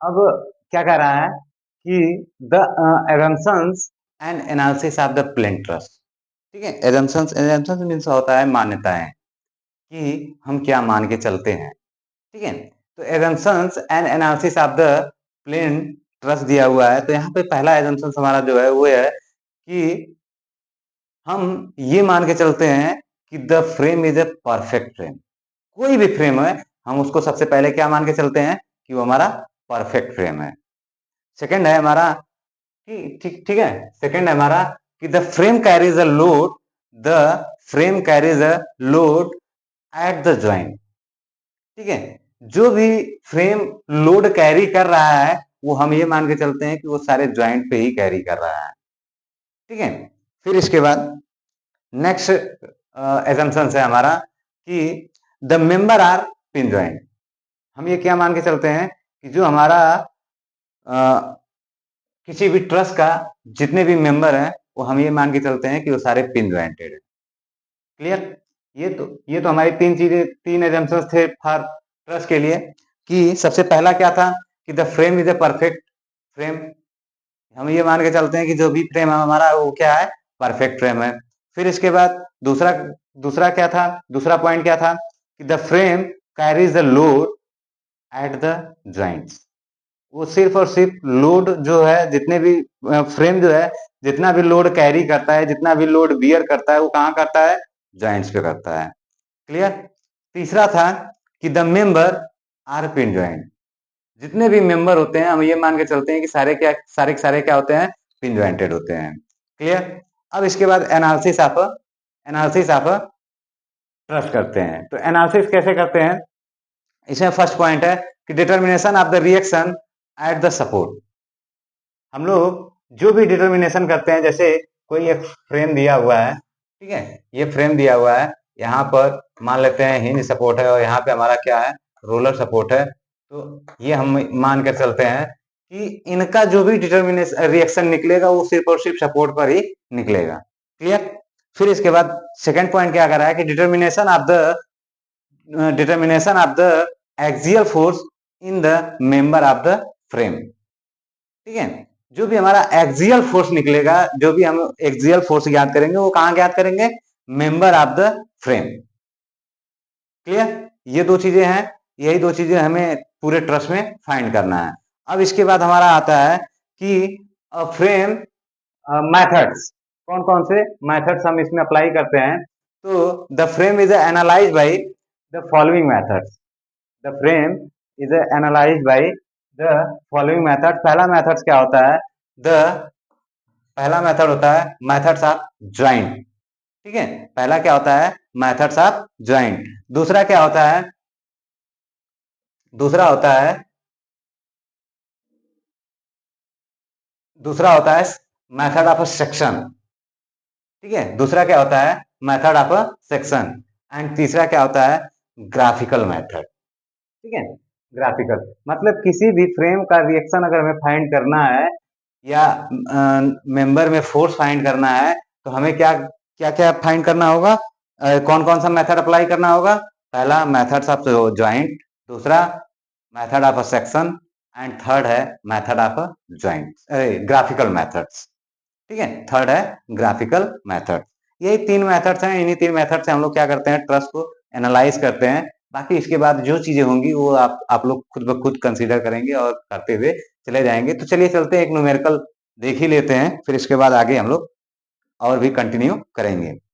अब क्या कह रहा है कि the assumptions and analysis of the plane truss. ठीक है, एजम्पशंस एजम्पशंस मीन्स होता है मान्यताएं, कि हम क्या मान के चलते हैं। ठीक है, तो assumptions and analysis of the plane truss दिया हुआ है। तो यहाँ पे पहला एजम्पशंस हमारा जो है वो है कि हम ये मान के चलते हैं कि the frame is a perfect frame. कोई भी फ्रेम है, हम उसको सबसे पहले क्या मान के चलते हैं कि वो हमारा परफेक्ट फ्रेम है। सेकंड है हमारा ठीक ठीक ठीक है, सेकंड है हमारा कि the frame carries a load, the frame carries a load at the joint. ठीक है, जो भी फ्रेम लोड कैरी कर रहा है वो हम ये मान के चलते हैं कि वो सारे ज्वाइंट पे ही कैरी कर रहा है। ठीक है, फिर इसके बाद नेक्स्ट एजम्पशन है हमारा कि the member are pin joint. हम ये क्या मान के चलते हैं कि जो हमारा किसी भी ट्रस्ट का जितने भी मेंबर हैं वो हम ये मान के चलते हैं कि वो सारे पिन ज्वाइंटेड है। क्लियर? ये तो हमारी तीन चीजें, तीन एजम्पशंस थे फॉर ट्रस्ट के लिए। कि सबसे पहला क्या था कि the frame is a perfect frame. हम ये मान के चलते हैं कि जो भी फ्रेम है हमारा वो क्या है, परफेक्ट फ्रेम है। फिर इसके बाद दूसरा दूसरा क्या था, दूसरा पॉइंट क्या था कि the frame carries the load at the joints. वो सिर्फ और सिर्फ लोड जो है, जितने भी फ्रेम जो है जितना भी लोड कैरी करता है, जितना भी लोड बियर करता है, वो कहाँ करता है, ज्वाइंट्स पे करता है। क्लियर? तीसरा था कि the member are pin joint. जितने भी मेंबर होते हैं हम ये मान के चलते हैं कि सारे क्या होते हैं, पिन ज्वाइंटेड होते हैं। क्लियर? अब इसके बाद एनालिसिस ऑफ ट्रस्ट करते हैं। तो एनालिसिस कैसे करते हैं, इसमें फर्स्ट पॉइंट है कि determination of the reaction at the support. हम लोग जो भी डिटर्मिनेशन करते हैं, जैसे कोई एक फ्रेम दिया हुआ है, ठीक है, ये फ्रेम दिया हुआ है, यहाँ पर मान लेते हैं हिंज सपोर्ट है और यहाँ पे हमारा क्या है, रोलर सपोर्ट है। तो ये हम मान कर चलते हैं कि इनका जो भी डिटर्मिनेशन रिएक्शन निकलेगा वो सिर्फ और सिर्फ सपोर्ट पर ही निकलेगा। क्लियर? फिर इसके बाद सेकंड पॉइंट क्या कर रहा है कि determination of the axial force in the member of the frame. ठीक है, जो भी हमारा एक्सियल फोर्स निकलेगा, जो भी हम एक्सियल फोर्स ज्ञात करेंगे वो कहां ज्ञात करेंगे, member of the frame. Clear? ये दो चीजें हैं, यही दो चीजें हमें पूरे ट्रस्ट में फाइंड करना है। अब इसके बाद हमारा आता है कि फ्रेम मेथड्स, कौन कौन से मेथड्स हम इसमें अप्लाई करते हैं। तो the frame is analyse by the following methods. The frame is analyse by the following method. पहला मेथड क्या होता है, द पहला मेथड होता है मेथड्स ऑफ ज्वाइंट। ठीक है, पहला क्या होता है, मेथड्स ऑफ ज्वाइंट। दूसरा क्या होता है, दूसरा होता है दूसरा होता है मेथड ऑफ सेक्शन। ठीक है, दूसरा क्या होता है, मेथड ऑफ सेक्शन। एंड तीसरा क्या होता है, ग्राफिकल मेथड। ठीक है, ग्राफिकल मतलब किसी भी फ्रेम का रिएक्शन अगर हमें फाइंड करना है या मेंबर में फोर्स फाइंड करना है, तो हमें क्या क्या क्या फाइंड करना होगा, कौन कौन सा मेथड अप्लाई करना होगा। पहला मेथड्स ऑफ ज्वाइंट, दूसरा method of section, and third है method of joint, graphical methods. ठीक है, थर्ड है ग्राफिकल मेथड। यही तीन मेथड्स हैं, इन्हीं तीन मेथड से हम लोग क्या करते हैं, ट्रस्ट को एनालाइज करते हैं। बाकी इसके बाद जो चीजें होंगी वो आप लोग खुद ब खुद कंसीडर करेंगे और करते हुए चले जाएंगे। तो चलिए चलते हैं, एक न्यूमेरिकल देख ही लेते हैं, फिर इसके बाद आगे हम लोग और भी कंटिन्यू करेंगे।